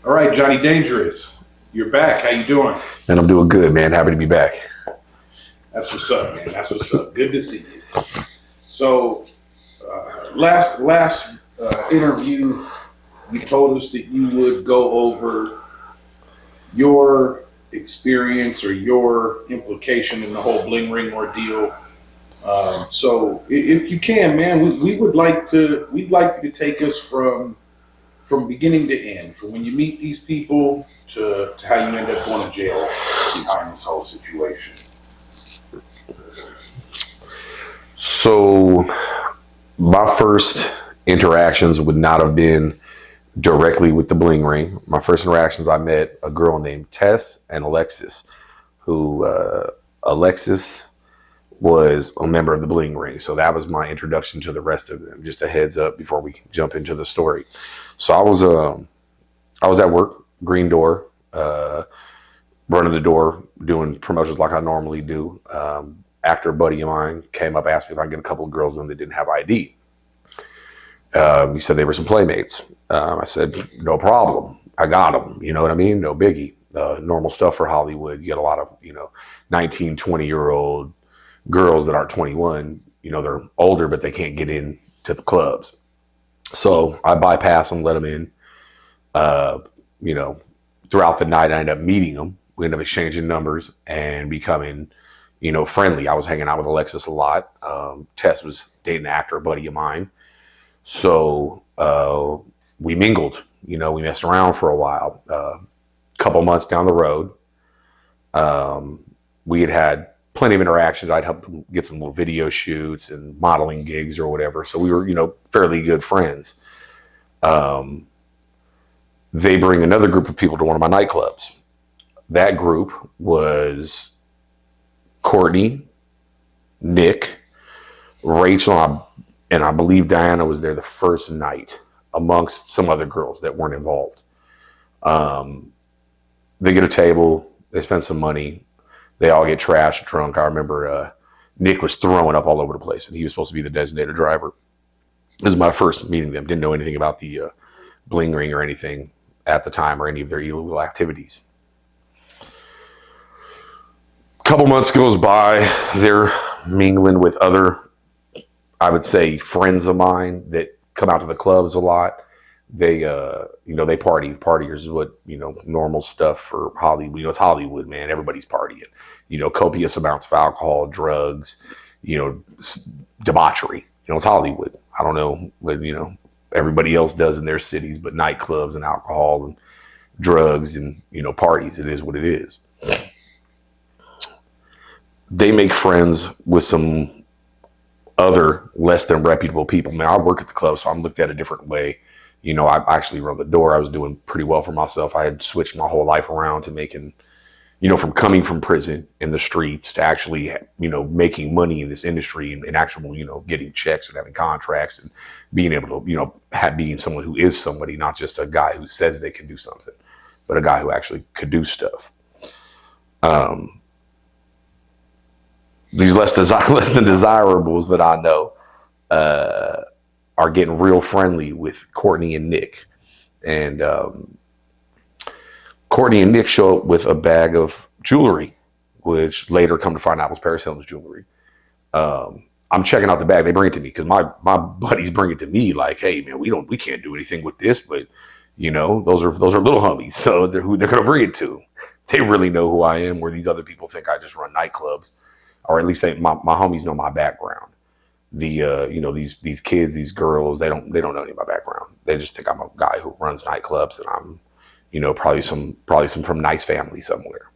All right, Johnny Dangerous, you're back. How you doing? And I'm doing good, man. Happy to be back. That's what's up, man. That's what's up. Good to see you. So, last interview, you told us that you would go over your experience or your implication in the whole Bling Ring ordeal. So, if you can, man, we would like to. We'd like you to take us from beginning to end, from when you meet these people to how you end up going to jail behind this whole situation. So, my first interactions would not have been directly with the Bling Ring. My first interactions, I met a girl named Tess and Alexis, who Alexis was a member of the Bling Ring. So that was my introduction to the rest of them. Just a heads up before we jump into the story. So I was at work, green door, running the door, doing promotions like I normally do. Actor buddy of mine came up, asked me if I could get a couple of girls in that didn't have ID. He said they were some playmates. I said, no problem. I got them. You know what I mean? No biggie. Normal stuff for Hollywood. You get a lot of, 19, 20-year-old girls that aren't 21. They're older, but they can't get in to the clubs. So I bypass them, let them in. Throughout the night, I ended up meeting them. We ended up exchanging numbers and becoming, friendly. I was hanging out with Alexis a lot. Tess was dating an actor, a buddy of mine. So we mingled. We messed around for a while. Couple months down the road, we had plenty of interactions. I'd help them get some little video shoots and modeling gigs or whatever. So we were, fairly good friends. They bring another group of people to one of my nightclubs. That group was Courtney, Nick, Rachel, and I believe Diana was there the first night amongst some other girls that weren't involved. They get a table, they spend some money, they all get trashed, drunk. I remember Nick was throwing up all over the place, and he was supposed to be the designated driver. This is my first meeting them. Didn't know anything about the Bling Ring or anything at the time or any of their illegal activities. Couple months goes by, they're mingling with other, I would say, friends of mine that come out to the clubs a lot. They, they party. Partiers is what, normal stuff for Hollywood. It's Hollywood, man. Everybody's partying. Copious amounts of alcohol, drugs, debauchery. It's Hollywood. I don't know what, everybody else does in their cities, but nightclubs and alcohol and drugs and, parties. It is what it is. They make friends with some other less than reputable people. Man, I work at the club, so I'm looked at a different way. I actually run the door. I was doing pretty well for myself. I had switched my whole life around to making, from coming from prison in the streets to actually, making money in this industry and actual, getting checks and having contracts and being able to, being someone who is somebody, not just a guy who says they can do something, but a guy who actually could do stuff. These less than desirables that I know are getting real friendly with Courtney and Nick. And Courtney and Nick show up with a bag of jewelry, which later come to find out was Paris Hilton's jewelry. I'm checking out the bag. They bring it to me because my buddies bring it to me like, hey, man, we can't do anything with this, but those are little homies, so they're who they're gonna bring it to. They really know who I am, where these other people think I just run nightclubs. Or at least my homies know my background. These kids, these girls, they don't know any of my background. They just think I'm a guy who runs nightclubs and I'm, probably some from nice family somewhere.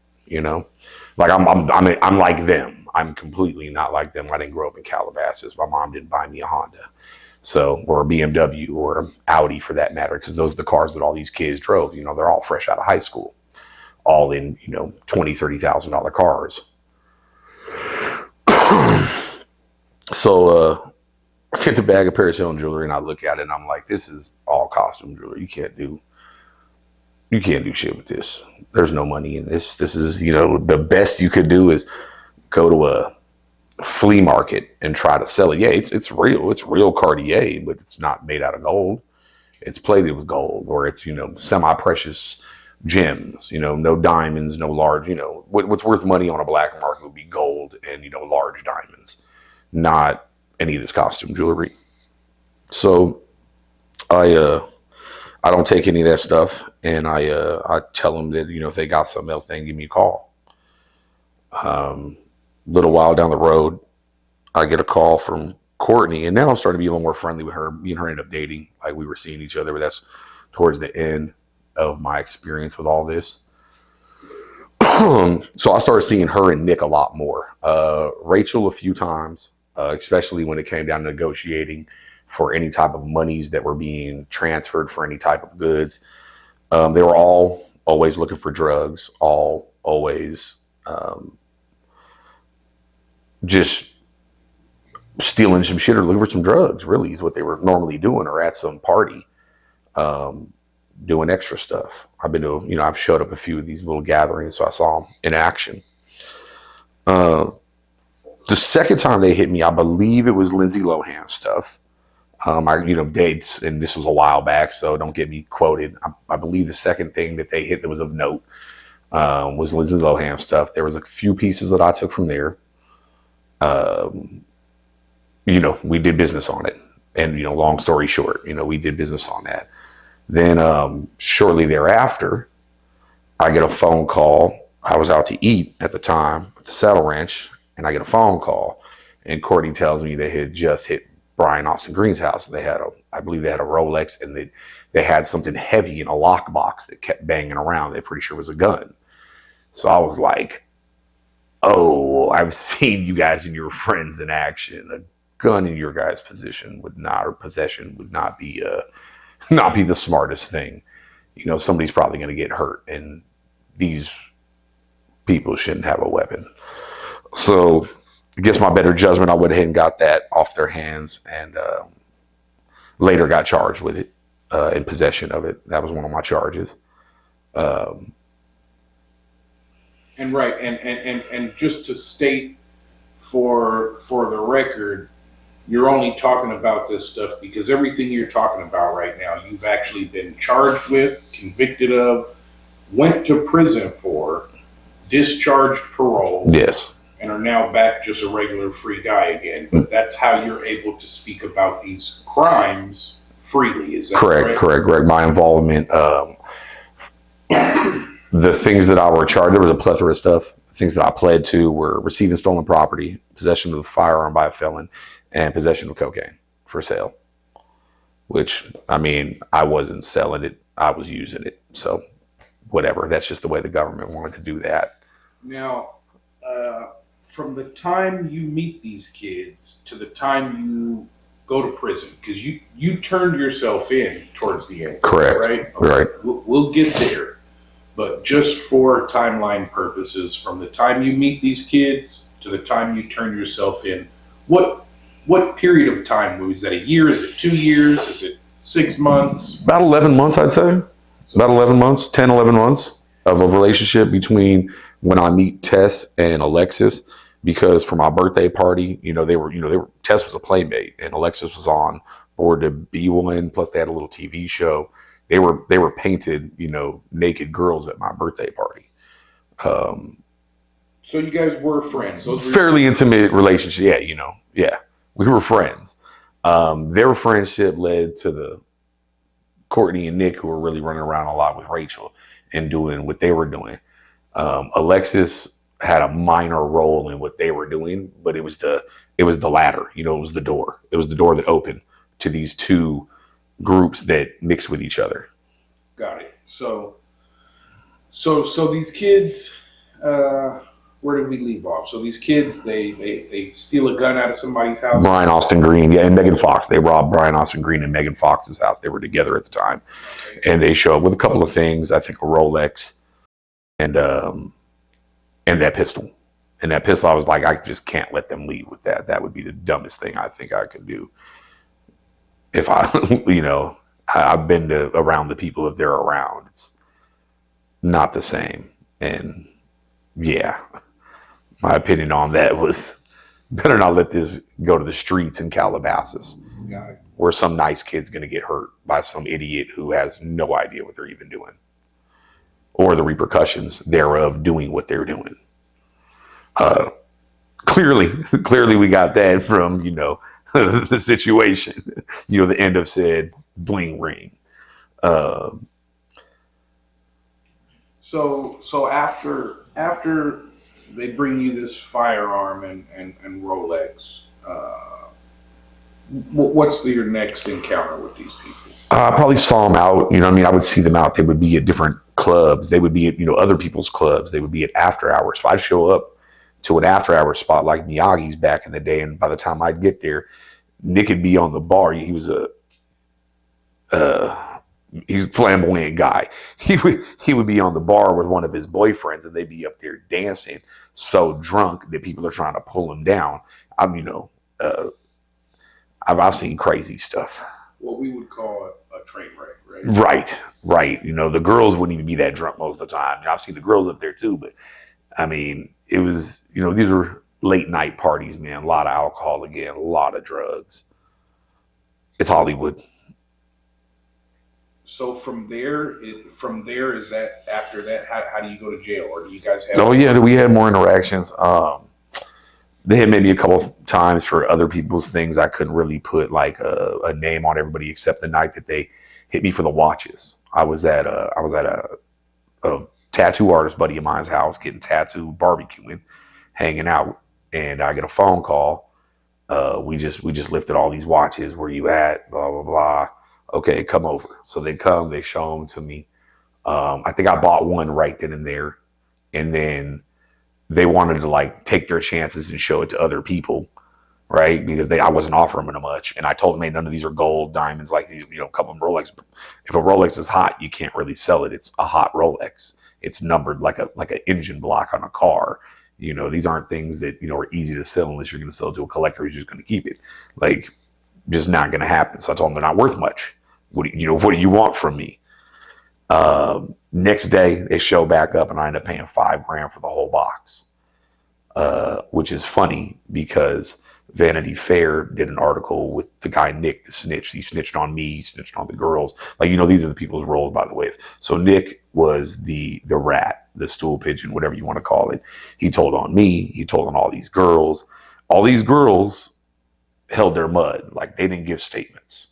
Like I'm like them. I'm completely not like them. I didn't grow up in Calabasas. My mom didn't buy me a Honda, or a BMW or an Audi for that matter, because those are the cars that all these kids drove. They're all fresh out of high school, all in $20,000-$30,000 cars. So I get the bag of Paris Hilton jewelry and I look at it and I'm like, this is all costume jewelry. You can't do shit with this. There's no money in this. This is, the best you could do is go to a flea market and try to sell it. Yeah, it's real. It's real Cartier, but it's not made out of gold. it's plated with gold, or it's, semi-precious gems, no diamonds, no large, what's worth money on a black market would be gold and, large diamonds, not any of this costume jewelry. So I don't take any of that stuff, and I tell them that, if they got something else, they can give me a call. Little while down the road, I get a call from Courtney, and now I'm starting to be a little more friendly with her. Me and her ended up dating, like we were seeing each other, but that's towards the end of my experience with all this. So I started seeing her and Nick a lot more. Rachel a few times, especially when it came down to negotiating for any type of monies that were being transferred for any type of goods. They were all always looking for drugs, all always just stealing some shit or looking for some drugs, really, is what they were normally doing, or at some party doing extra stuff. I've been to, I've showed up a few of these little gatherings, so I saw them in action. The second time they hit me, I believe it was Lindsay Lohan stuff. Dates, and this was a while back, so don't get me quoted. I believe the second thing that they hit that was of note was Lindsay Lohan stuff. There was a few pieces that I took from there. We did business on it, and long story short, we did business on that. Then shortly thereafter, I get a phone call. I was out to eat at the time at the Saddle Ranch, and I get a phone call, and Courtney tells me they had just hit Brian Austin Green's house. I believe they had a Rolex, and they had something heavy in a lockbox that kept banging around. They're pretty sure it was a gun. So I was like, oh, I've seen you guys and your friends in action. A gun in your guys' possession would not be the smartest thing. Somebody's probably going to get hurt, and these people shouldn't have a weapon. So against my better judgment, I went ahead and got that off their hands, and later got charged with it, in possession of it. That was one of my charges. And right, and just to state for the record, you're only talking about this stuff because everything you're talking about right now, you've actually been charged with, convicted of, went to prison for, discharged parole. Yes. And are now back just a regular free guy again. But that's how you're able to speak about these crimes freely. Is that correct? Correct. My involvement, the things that I were charged, there was a plethora of stuff. Things that I pled to were receiving stolen property, possession of a firearm by a felon, and possession of cocaine for sale. Which, I wasn't selling it, I was using it. So, whatever. That's just the way the government wanted to do that. Now, from the time you meet these kids to the time you go to prison, because you turned yourself in towards the end. Correct. Right? Okay. Right. We'll get there. But just for timeline purposes, from the time you meet these kids to the time you turn yourself in, what period of time was that? A year? Is it 2 years? Is it 6 months? About 11 months, I'd say. About 11 months, 10, 11 months of a relationship between when I meet Tess and Alexis, because for my birthday party, Tess was a playmate and Alexis was on board to be one. Plus they had a little TV show. They were painted, naked girls at my birthday party. So you guys were friends. Fairly intimate relationship. Yeah, we were friends. Their friendship led to the Courtney and Nick, who were really running around a lot with Rachel and doing what they were doing. Alexis had a minor role in what they were doing, but it was the ladder. It was the door. It was the door that opened to these two groups that mixed with each other. Got it. So these kids, where did we leave off? So these kids, they steal a gun out of somebody's house. Brian Austin Green, and Megan Fox. They robbed Brian Austin Green and Megan Fox's house. They were together at the time, okay. And they show up with a couple of things. I think a Rolex, and that pistol. And that pistol, I was like, I just can't let them leave with that. That would be the dumbest thing I think I could do. If I've been around the people that they're around. It's not the same. And yeah, my opinion on that was better not let this go to the streets in Calabasas. Got it. where some nice kid's going to get hurt by some idiot who has no idea what they're even doing or the repercussions thereof doing what they're doing. Uh, clearly, clearly, we got that from the situation. The end of said Bling Ring. Uh, So after they bring you this firearm and Rolex, what's your next encounter with these people? I probably saw them out. I mean, I would see them out. They would be at different clubs. They would be at other people's clubs. They would be at after hours. So I'd show up to an after hours spot like Miyagi's back in the day, and by the time I'd get there, Nick would be on the bar. He was he's a flamboyant guy. He would be on the bar with one of his boyfriends, and they'd be up there dancing, so drunk that people are trying to pull him down. I've seen crazy stuff. What we would call a train wreck, right? Right. The girls wouldn't even be that drunk most of the time. I've seen the girls up there too, but I mean, it was these were late night parties, man. A lot of alcohol again, a lot of drugs. It's Hollywood. So from there, is that after that? How do you go to jail, or do you guys have? Oh yeah, we had more interactions. They had maybe a couple of times for other people's things. I couldn't really put like a name on everybody except the night that they hit me for the watches. I was at a tattoo artist buddy of mine's house getting tattooed, barbecuing, hanging out, and I get a phone call. We just lifted all these watches. Where you at? Blah blah blah. Okay, come over. So they come, they show them to me. I think I bought one right then and there, and then they wanted to like take their chances and show it to other people, right? Because I wasn't offering them much, and I told them, hey, none of these are gold diamonds like these. A couple of Rolex. If a Rolex is hot, you can't really sell it. It's a hot Rolex. It's numbered like an engine block on a car. These aren't things that are easy to sell unless you're going to sell it to a collector who's just going to keep it. Like, just not going to happen. So I told them they're not worth much. What do you want from me? Next day they show back up, and I end up paying $5,000 for the whole box, which is funny because Vanity Fair did an article with the guy Nick, the snitch. He snitched on me, he snitched on the girls. Like, these are the people's roles, by the way. So Nick was the rat, the stool pigeon, whatever you want to call it. He told on me. He told on all these girls. All these girls held their mud. Like, they didn't give statements.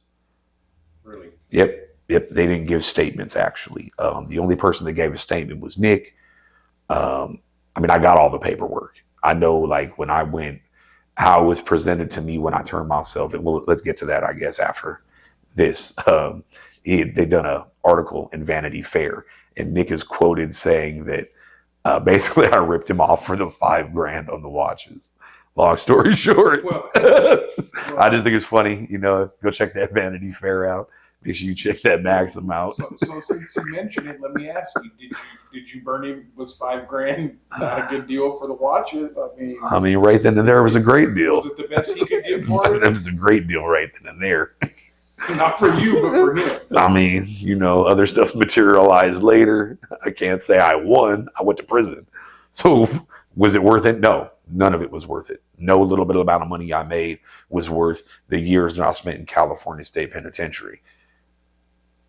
Really? Yep. They didn't give statements, actually. The only person that gave a statement was Nick. I mean, I got all the paperwork. I know, like, when I went, how it was presented to me when I turned myself in. Well, let's get to that, I guess, after this. They'd done an article in Vanity Fair, and Nick is quoted saying that basically I ripped him off for the $5,000 on the watches. Long story short, I just think it's funny. Go check that Vanity Fair out. Make sure you check that Maxim out. So since you mentioned it, let me ask you: Did you burn him? Was $5,000 not a good deal for the watches? I mean, right then and there was a great deal. Was it the best he could get for it? It was a great deal right then and there. Not for you, but for him. I mean, other stuff materialized later. I can't say I won. I went to prison. So was it worth it? No, none of it was worth it. No little bit amount of money I made was worth the years that I spent in California State Penitentiary,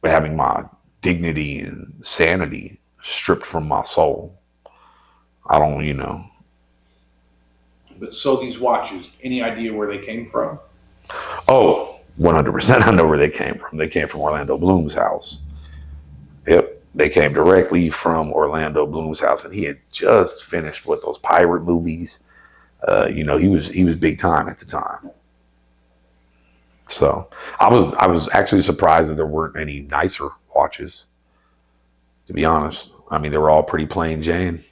having my dignity and sanity stripped from my soul. I don't. But so these watches, any idea where they came from? Oh, 100%. I know where they came from. They came from Orlando Bloom's house. Yep. They came directly from Orlando Bloom's house, and he had just finished with those pirate movies. He was big time at the time. So I was actually surprised that there weren't any nicer watches, to be honest. I mean, they were all pretty plain Jane.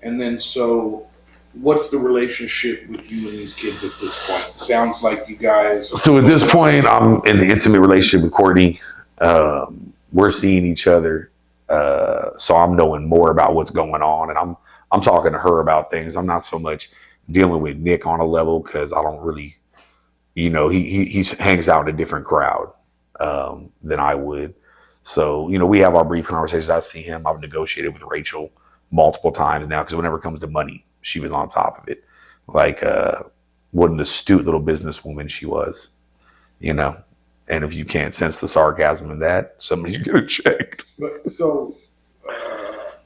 And then, so what's the relationship with you and these kids at this point? Sounds like you guys. So at this point, I'm in an intimate relationship with Courtney. We're seeing each other, so I'm knowing more about what's going on, and I'm talking to her about things. I'm not so much dealing with Nick on a level because I don't really, he hangs out in a different crowd than I would. So we have our brief conversations. I see him. I've negotiated with Rachel multiple times now because whenever it comes to money, she was on top of it. like what an astute little businesswoman she was, you know. And if you can't sense the sarcasm in that, somebody's get it checked. But so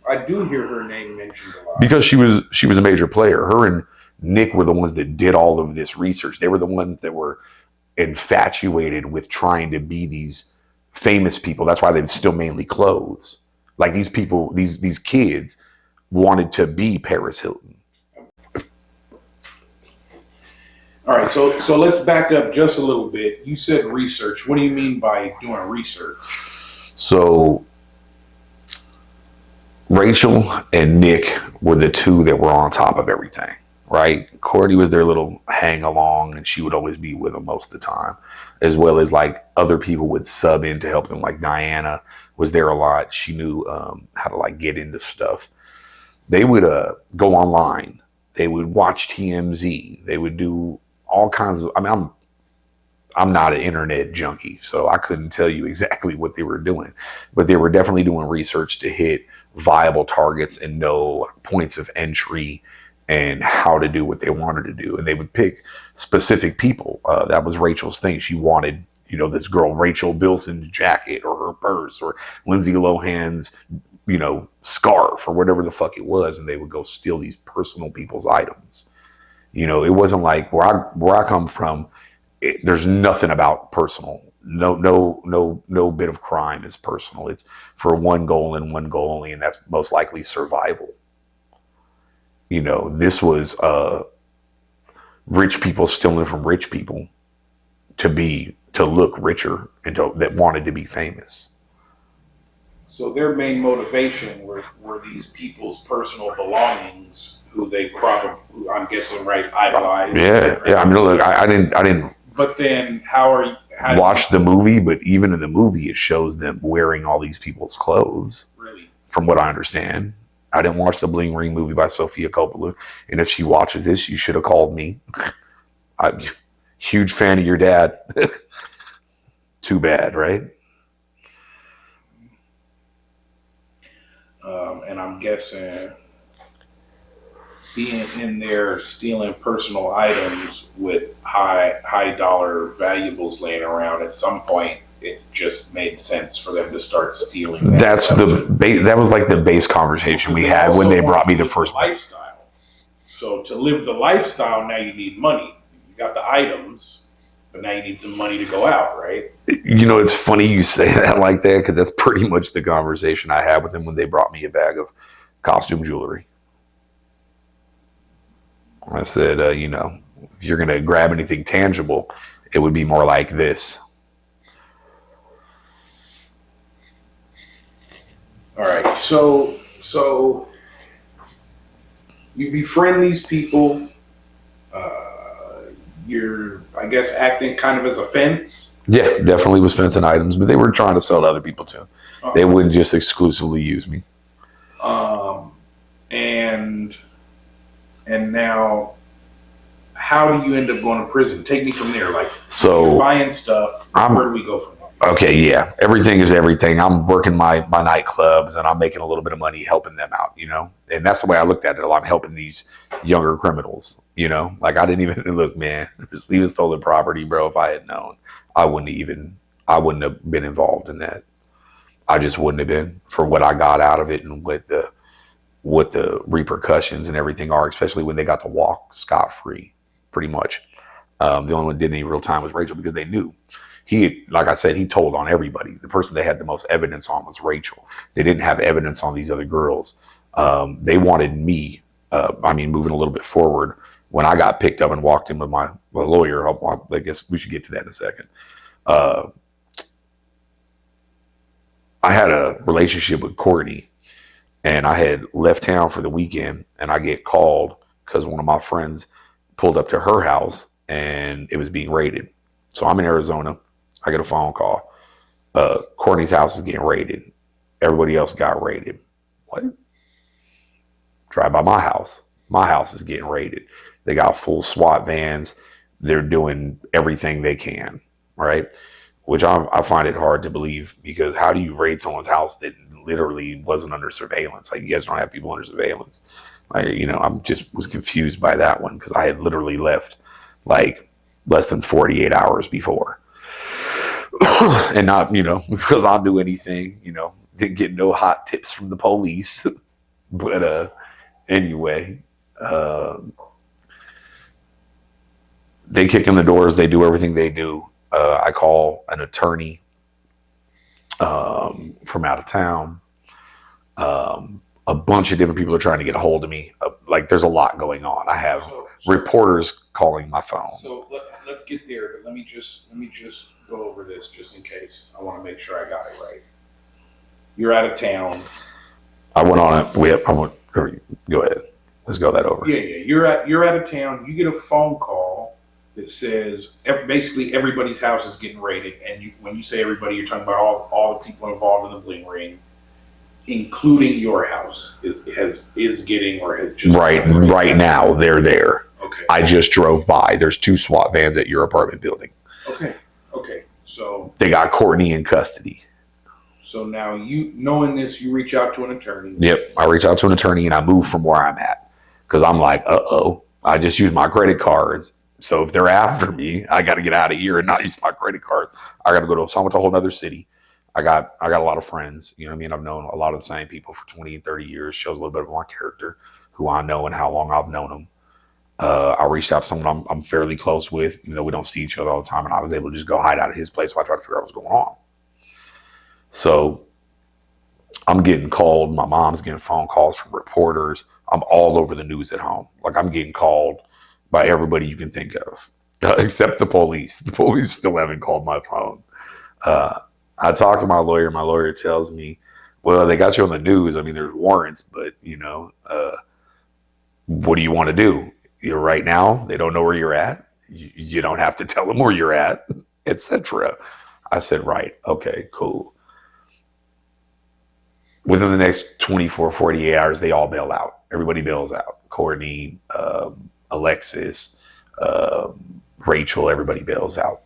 I do hear her name mentioned a lot because she was a major player. Her and Nick were the ones that did all of this research. They were the ones that were infatuated with trying to be these famous people. That's why they still mainly clothes. Like these people, these kids wanted to be Paris Hilton. All right, so let's back up just a little bit. You said research. What do you mean by doing research? So Rachel and Nick were the two that were on top of everything, right? Courtney was their little hang along, and she would always be with them most of the time, as well as like other people would sub in to help them. Like Diana was there a lot. She knew how to like get into stuff. They would go online. They would watch TMZ. They would do all kinds of. I mean, I'm not an internet junkie, so I couldn't tell you exactly what they were doing, but they were definitely doing research to hit viable targets and know points of entry and how to do what they wanted to do. And they would pick specific people. That was Rachel's thing. She wanted, you know, this girl, Rachel Bilson's jacket or her purse or Lindsay Lohan's, you know, scarf or whatever the fuck it was. And they would go steal these personal people's items. You know, it wasn't like where I come from. There's nothing about personal. No bit of crime is personal. It's for one goal and one goal only, and that's most likely survival. You know, this was rich people stealing from rich people to look richer and that wanted to be famous. So their main motivation were these people's personal belongings, who they probably, I'm guessing, right, idolized. Yeah. I mean, look, I didn't. But then, how watch the movie? But even in the movie, it shows them wearing all these people's clothes. Really, from what I understand, I didn't watch the Bling Ring movie by Sofia Coppola, and if she watches this, you should have called me. I'm a huge fan of your dad. Too bad, right? And I'm guessing being in there stealing personal items with high dollar valuables laying around, at some point it just made sense for them to start stealing. That was like the base conversation we had when they brought me the first lifestyle. So to live the lifestyle, now you need money. You got the items, but now you need some money to go out, right? You know, it's funny you say that like that, because that's pretty much the conversation I had with them when they brought me a bag of costume jewelry. I said, you know, if you're going to grab anything tangible, it would be more like this. All right. So you befriend these people. You're, I guess, acting kind of as a fence. Yeah, definitely was fencing items, but they were trying to sell to other people too. They wouldn't just exclusively use me. And now, how do you end up going to prison? Take me from there. Like, so you're buying stuff. Where do we go from there? Okay, yeah. Everything is everything. I'm working my nightclubs and I'm making a little bit of money helping them out, you know? And that's the way I looked at it. I'm helping these younger criminals, you know? Like, I didn't even look, man, just leaving stolen property, bro. If I had known, I wouldn't have been involved in that. I just wouldn't have been, for what I got out of it and what the repercussions and everything are, especially when they got to walk scot-free, pretty much. The only one that did any real time was Rachel, because they knew. Like I said, he told on everybody. The person they had the most evidence on was Rachel. They didn't have evidence on these other girls. They wanted me, moving a little bit forward, when I got picked up and walked in with my lawyer, I guess we should get to that in a second. I had a relationship with Courtney, and I had left town for the weekend, and I get called because one of my friends pulled up to her house and it was being raided. So I'm in Arizona. I get a phone call. Courtney's house is getting raided. Everybody else got raided. What? Drive by my house. My house is getting raided. They got full SWAT vans. They're doing everything they can, right? Which I find it hard to believe, because how do you raid someone's house that literally wasn't under surveillance? Like, you guys don't have people under surveillance. I'm just was confused by that one because I had literally left like less than 48 hours before. And not, because I knew anything, didn't get no hot tips from the police. But anyway, uh, they kick in the doors. They do everything they do. I call an attorney from out of town. A bunch of different people are trying to get a hold of me. Like there's a lot going on. I have reporters calling my phone. So let's get there, but let me just go over this just in case. I want to make sure I got it right. You're out of town. I went on it. Go ahead. Let's go that over. Yeah. You're out of town. You get a phone call that says basically everybody's house is getting raided, and when you say everybody, you're talking about all the people involved in the Bling Ring, including your house is getting or has just right now they're there. Okay. I just drove by. There's 2 SWAT vans at your apartment building. Okay. So they got Courtney in custody. So now you knowing this, you reach out to an attorney. Yep, I reach out to an attorney and I move from where I'm at because I'm like, I just use my credit cards. So if they're after me, I got to get out of here and not use my credit cards. I got to go to a whole other city. I got a lot of friends. You know what I mean? I've known a lot of the same people for 20 and 30 years. Shows a little bit of my character, who I know and how long I've known them. I reached out to someone I'm fairly close with, even though we don't see each other all the time, and I was able to just go hide out at his place while I tried to figure out what's going on. So I'm getting called. My mom's getting phone calls from reporters. I'm all over the news at home. Like I'm getting called by everybody you can think of, except the police. The police still haven't called my phone. I talked to my lawyer. My lawyer tells me, well, they got you on the news. I mean, there's warrants, but what do you want to do? Right now, they don't know where you're at. You don't have to tell them where you're at, etc. I said, right. Okay, cool. Within the next 24, 48 hours, they all bail out. Everybody bails out. Courtney, Alexis, Rachel, everybody bails out.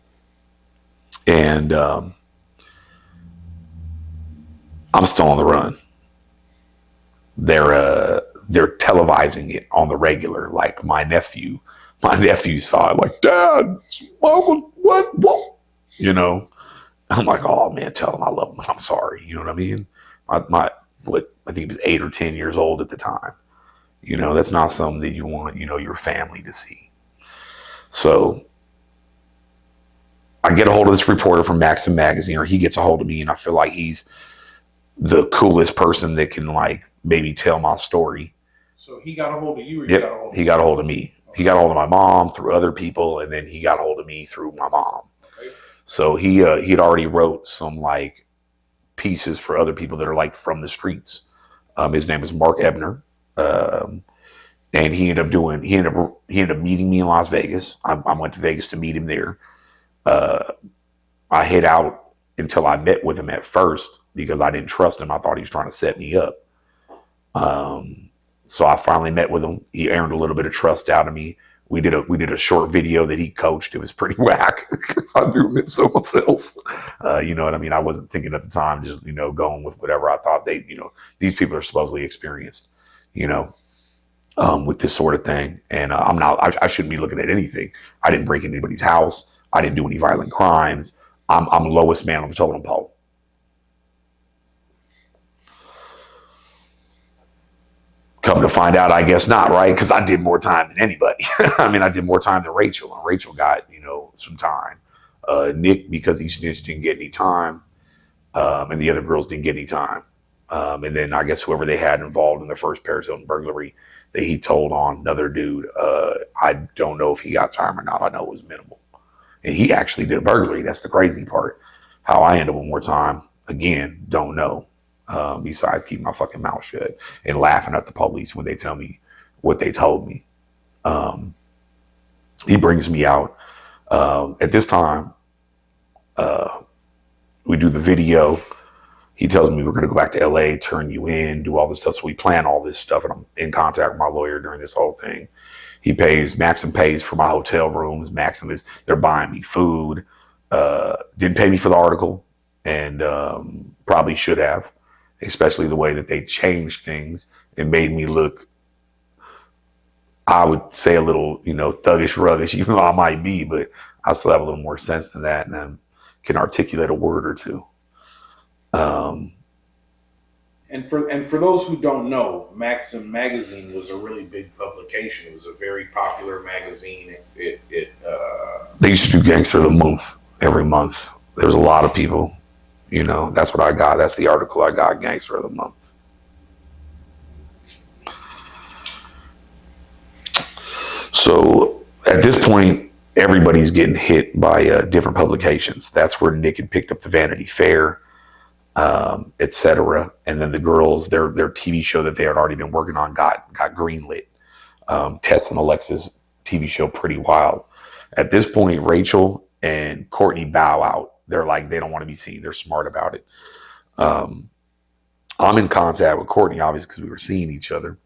And I'm still on the run. They're televising it on the regular. Like my nephew saw it. Like, Dad, Mama, what? I'm like, oh man, tell him I love him. I'm sorry. You know what I mean? I think he was 8 or 10 years old at the time. That's not something that you want, your family to see. So I get a hold of this reporter from Maxim magazine, or he gets a hold of me, and I feel like he's the coolest person that can like maybe tell my story. So he got a hold of you, or yep, he got a hold of me. Okay. He got a hold of my mom through other people, and then he got a hold of me through my mom. Okay. So he had already wrote some like pieces for other people that are like from the streets. His name is Mark Ebner, and he ended up meeting me in Las Vegas. I went to Vegas to meet him there. I hid out until I met with him at first because I didn't trust him. I thought he was trying to set me up. So I finally met with him. He earned a little bit of trust out of me. We did a short video that he coached. It was pretty whack. I do admit so myself. You know what I mean? I wasn't thinking at the time, just, going with whatever I thought these people are supposedly experienced, with this sort of thing. And I shouldn't be looking at anything. I didn't break into anybody's house. I didn't do any violent crimes. I'm lowest man on the totem pole. Come to find out, I guess not, right? Because I did more time than anybody. I mean, I did more time than Rachel, and Rachel got, some time. Nick, because he snitched, didn't get any time, and the other girls didn't get any time. And then I guess whoever they had involved in the first Paris Hilton burglary that he told on another dude, I don't know if he got time or not. I know it was minimal. And he actually did a burglary. That's the crazy part. How I end up with more time, again, don't know. Besides keeping my fucking mouth shut and laughing at the police when they tell me what they told me. He brings me out. At this time, we do the video. He tells me we're going to go back to LA, turn you in, do all this stuff. So we plan all this stuff, and I'm in contact with my lawyer during this whole thing. Maxim pays for my hotel rooms. They're buying me food. Didn't pay me for the article, and probably should have. Especially the way that they changed things and made me look I would say a little, thuggish, ruggish, even though I might be, but I still have a little more sense than that, and I can articulate a word or two. Um, And for those who don't know, Maxim magazine was a really big publication. It was a very popular magazine. they used to do Gangster of the Month every month. There was a lot of people, that's what I got. That's the article I got, Gangster of the Month. So at this point, everybody's getting hit by different publications. That's where Nick had picked up the Vanity Fair, etc. And then the girls, their TV show that they had already been working on got greenlit. Tess and Alexis TV show Pretty Wild. At this point, Rachel and Courtney bow out. They're like, they don't want to be seen. They're smart about it. I'm in contact with Courtney, obviously, because we were seeing each other.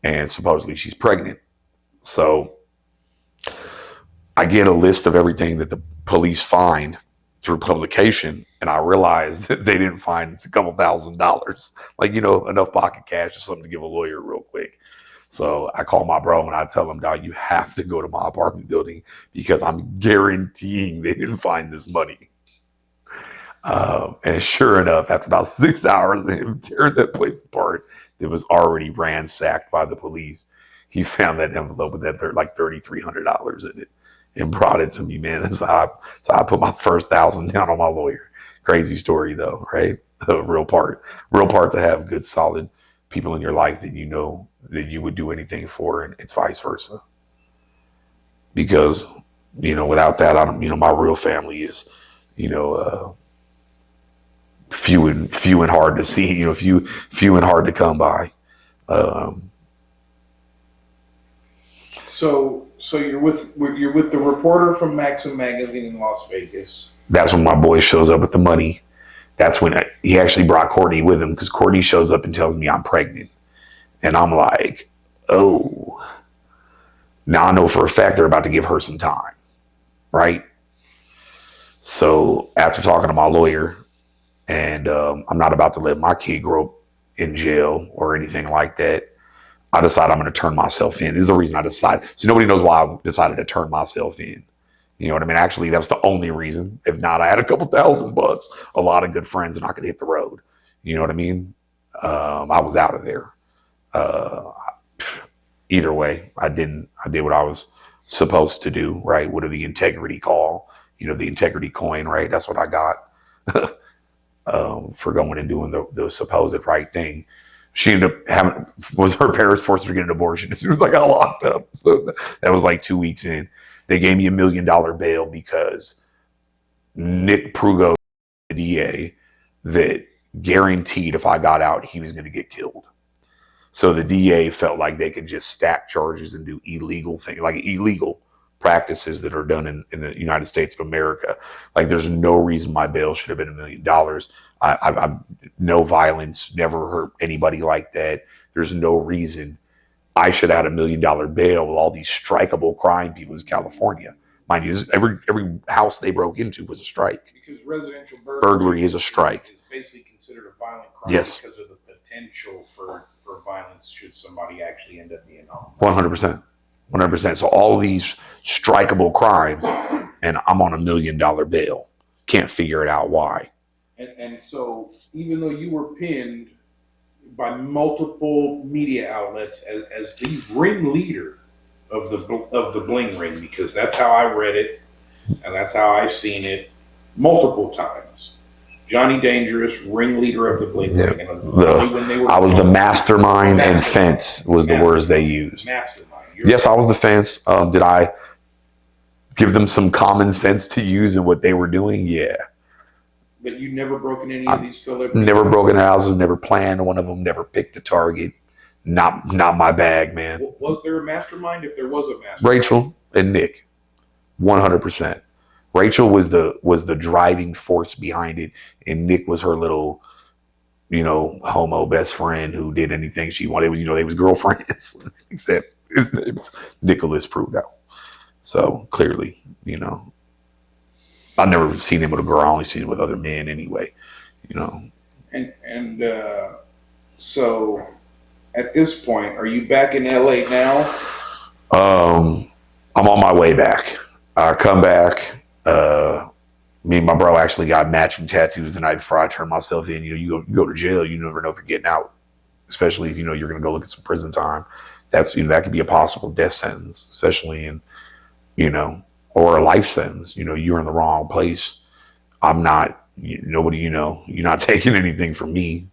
And supposedly she's pregnant. So I get a list of everything that the police find through publication, and I realized that they didn't find a couple $1,000s, like, enough pocket cash or something to give a lawyer real quick. So I call my bro and I tell him, dog, you have to go to my apartment building because I'm guaranteeing they didn't find this money. And sure enough, after about 6 hours of him tearing that place apart, it was already ransacked by the police. He found that envelope with that like $3,300 in it and brought it to me, man. That's how I put my first 1,000 down on my lawyer. Crazy story though, right? Real part to have good, solid people in your life that that you would do anything for, and it's vice versa. Because, without that, I don't, my real family is, few and hard to see, few and hard to come by. So you're with the reporter from Maxim magazine in Las Vegas. That's when my boy shows up with the money. That's when he actually brought Courtney with him, because Courtney shows up and tells me I'm pregnant. And I'm like, oh, now I know for a fact they're about to give her some time, right? So after talking to my lawyer, and I'm not about to let my kid grow up in jail or anything like that, I decided I'm going to turn myself in. This is the reason I decided. So nobody knows why I decided to turn myself in. You know what I mean? Actually, that was the only reason. If not, I had a couple $1,000, a lot of good friends, and I could hit the road. You know what I mean? I was out of there. Either way, I did what I was supposed to do, right? What are the integrity call? The integrity coin, right? That's what I got for going and doing the supposed right thing. She ended up her parents forced her to get an abortion as soon as I got locked up. So that was like 2 weeks in. They gave me $1 million bail because Nick Prugo, the DA, that guaranteed if I got out, he was going to get killed. So the DA felt like they could just stack charges and do illegal things, like illegal practices that are done in the United States of America. Like, there's no reason my bail should have been $1 million. I no violence, never hurt anybody like that. There's no reason I should have had $1 million bail with all these strikeable crime people in California. Mind you, every house they broke into was a strike. Because residential burglary is a strike. Is basically considered a violent crime, yes, because of the potential for violence should somebody actually end up being on. 100%. 100%. So all these strikeable crimes, and I'm on $1 million bail. Can't figure it out why. And so even though you were pinned by multiple media outlets as the ringleader of the Bling Ring, because that's how I read it, and that's how I've seen it multiple times. Johnny Dangerous, ringleader of the Bling Ring. And I was the mastermind, and fence was the words they used. Mastermind. Yes, I was the fence. Did I give them some common sense to use in what they were doing? Yeah. But you never broken any of these celebrities? Never broken houses, never planned one of them, never picked a target. Not my bag, man. Was there a mastermind? If there was a mastermind, Rachel and Nick, 100%. Rachel was the driving force behind it, and Nick was her little, homo best friend who did anything she wanted. They was girlfriends, except his name's Nicholas Prugo. So clearly, I've never seen him with a girl. I only seen him with other men anyway, And so at this point, are you back in LA now? I'm on my way back. I come back. Me and my bro actually got matching tattoos the night before I turned myself in. You go to jail, you never know if you're getting out, especially if you're going to go look at some prison time. That's that could be a possible death sentence, especially in or a life sentence. You're in the wrong place. I'm not. Nobody. You're not taking anything from me.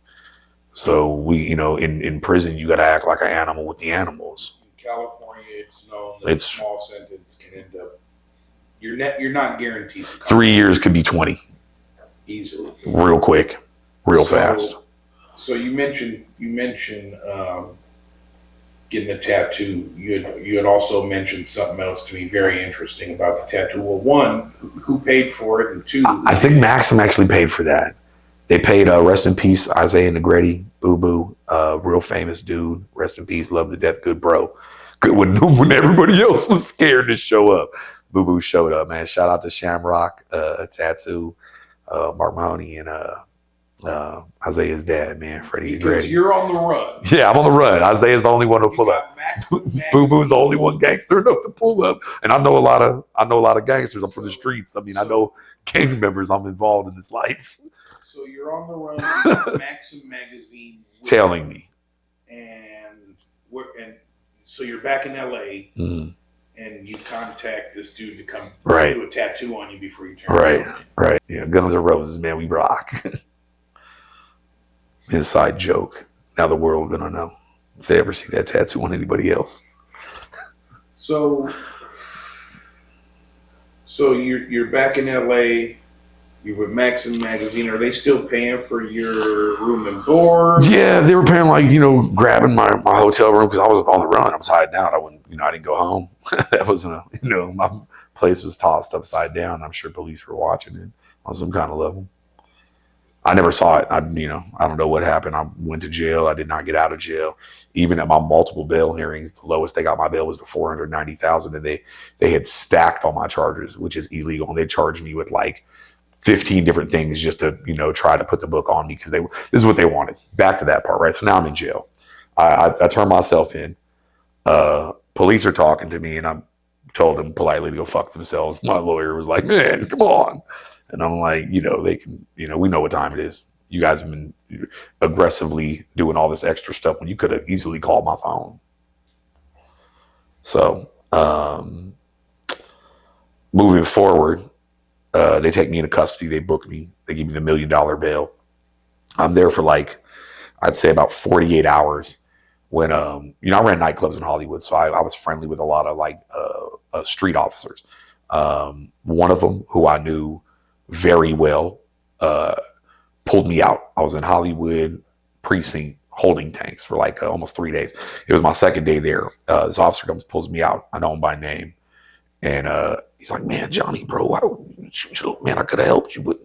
So in prison, you got to act like an animal with the animals. In California, it's known that a small sentence can end up. You're not guaranteed. 3 years could be 20 easily, real quick, real fast. So you mentioned getting a tattoo. You had also mentioned something else to me very interesting about the tattoo. Well, one, who paid for it, and two, I think Maxim actually paid for that. They paid rest in peace Isaiah Negretti, Boo Boo, real famous dude. Rest in peace, love to death, good bro. Good when everybody else was scared to show up. Boo Boo showed up, man. Shout out to Shamrock Tattoo, Mark Mahoney, and Isaiah's dad, man, Freddie Negretti. Because you're on the run. Yeah, I'm on the run. Isaiah's the only one to pull up. Boo Boo's the only one gangster enough to pull up. And I know a lot of gangsters. I'm from the streets. I mean, I know gang members. I'm involved in this life. So you're on the run. Maxim magazine telling me, and so you're back in LA, mm-hmm. and you contact this dude to come right. do a tattoo on you before you turn. Right. Yeah, Guns N' Roses, man, we rock. Inside joke. Now the world gonna know if they ever see that tattoo on anybody else. So you're back in LA. You're with Maxim Magazine. Are they still paying for your room and board? Yeah, they were paying grabbing my hotel room because I was on the run. I was hiding out. I didn't go home. That wasn't my place was tossed upside down. I'm sure police were watching it on some kind of level. I never saw it. I don't know what happened. I went to jail. I did not get out of jail. Even at my multiple bail hearings, the lowest they got my bail was to $490,000, and they had stacked all my charges, which is illegal. And they charged me with 15 different things just to try to put the book on me because this is what they wanted. Back to that part, right? So now I'm in jail. I turned myself in. Police are talking to me, and I told them politely to go fuck themselves. My lawyer was like, "Man, come on." And I'm like, they can, we know what time it is. You guys have been aggressively doing all this extra stuff when you could have easily called my phone. So, moving forward, they take me into custody. They book me. They give me the $1 million bail. I'm there for I'd say about 48 hours. When I ran nightclubs in Hollywood, so I was friendly with a lot of street officers. One of them, who I knew very well, pulled me out. I was in Hollywood precinct holding tanks for almost 3 days. It was my second day there. This officer comes, pulls me out. I know him by name. And he's like, "Man, Johnny, bro, man, I could have helped you, but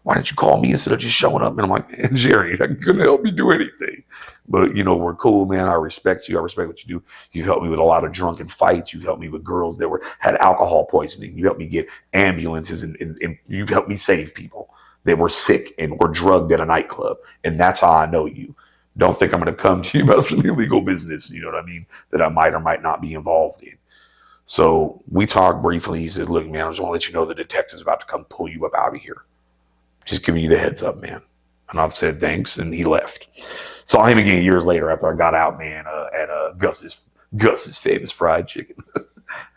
why didn't you call me instead of just showing up?" And I'm like, "Man, Jerry, I couldn't help you do anything. But we're cool, man. I respect you. I respect what you do. You've helped me with a lot of drunken fights. You've helped me with girls that had alcohol poisoning. You helped me get ambulances, and you helped me save people that were sick and were drugged at a nightclub. And that's how I know you. Don't think I'm going to come to you about some illegal business, you know what I mean, that I might or might not be involved in." So we talked briefly. He said, "Look, man, I just want to let you know the detective's about to come pull you up out of here. Just giving you the heads up, man." And I said, "Thanks." And he left. Saw him again years later after I got out, man, at Gus's famous fried chicken.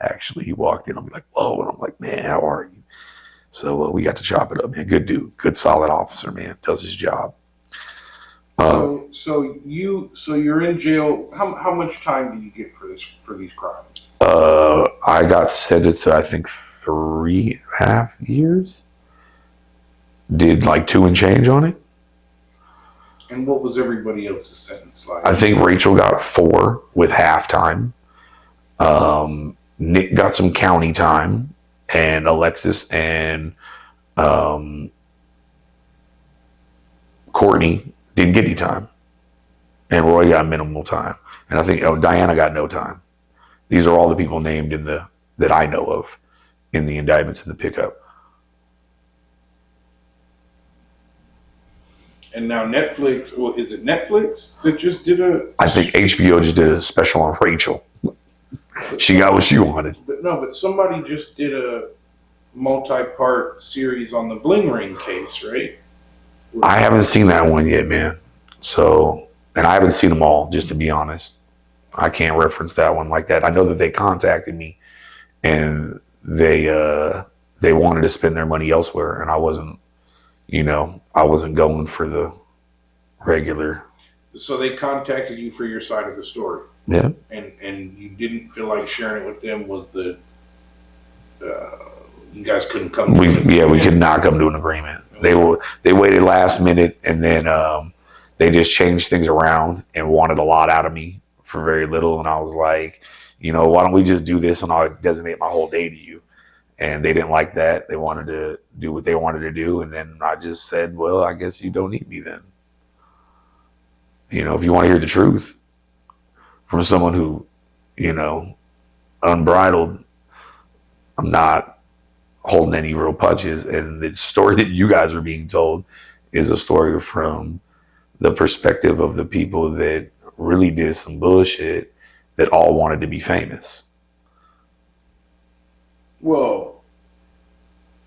Actually, he walked in. I'm like, "Whoa." And I'm like, "Man, how are you?" So we got to chop it up, man. Good dude. Good, solid officer, man. Does his job. So you're in jail. How much time do you get for these crimes? I got sentenced to, I think, 3.5 years. Did 2 and change on it. And what was everybody else's sentence like? I think Rachel got 4 with halftime. Nick got some county time, and Alexis and Courtney didn't get any time, and Roy got minimal time, and I think Diana got no time. These are all the people named that I know of in the indictments in the pickup. And now Netflix, is it Netflix that just did I think HBO just did a special on Rachel. She got what she wanted. But somebody just did a multi-part series on the Bling Ring case, right? I haven't seen that one yet, man. So, and I haven't seen them all, just to be honest. I can't reference that one like that. I know that they contacted me and they wanted to spend their money elsewhere, and I wasn't, I wasn't going for the regular. So they contacted you for your side of the story. Yeah. And you didn't feel like sharing it with them was you guys couldn't come to we could not come to an agreement. They waited last minute, and then they just changed things around and wanted a lot out of me for very little. And I was like, why don't we just do this and I'll designate my whole day to you? And they didn't like that. They wanted to do what they wanted to do. And then I just said, well, I guess you don't need me then. If you want to hear the truth from someone who, unbridled, I'm not holding any real punches. And the story that you guys are being told is a story from the perspective of the people that really did some bullshit that all wanted to be famous. Well,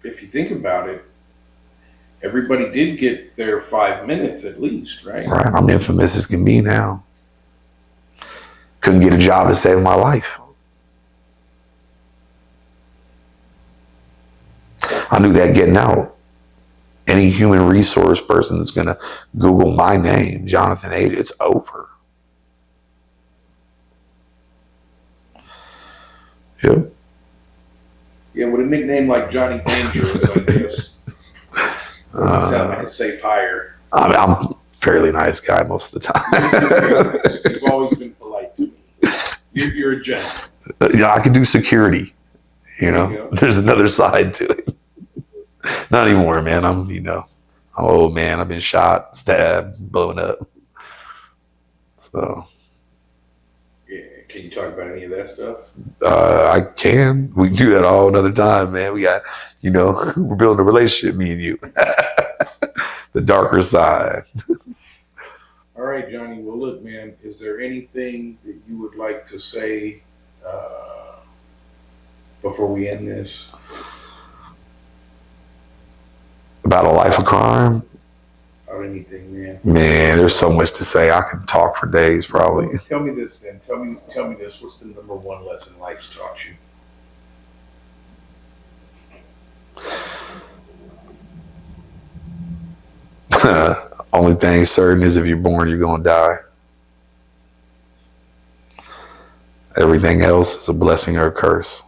if you think about it, everybody did get their 5 minutes at least, right? Right. I'm infamous as can be now. Couldn't get a job to save my life. I knew that getting out. Any human resource person that's going to Google my name, Jonathan H., it's over. Yep. Yeah, with a nickname like Johnny Dangerous, I guess. Doesn't sound like a safe hire. I'm a fairly nice guy most of the time. You've always been polite to me. You're a gentleman. Yeah, I can do security. There's another side to it. Not anymore, man. I'm an old man. I've been shot, stabbed, blown up. So. Yeah, can you talk about any of that stuff? I can. We can do that all another time, man. We got, we're building a relationship, me and you. The darker side. All right, Johnny. Well, look, man, is there anything that you would like to say before we end this? About a life of crime? About anything, man. Man, there's so much to say. I can talk for days, probably. Well, tell me this, then. Tell me this. What's the number one lesson life's taught you? Only thing certain is if you're born, you're going to die. Everything else is a blessing or a curse.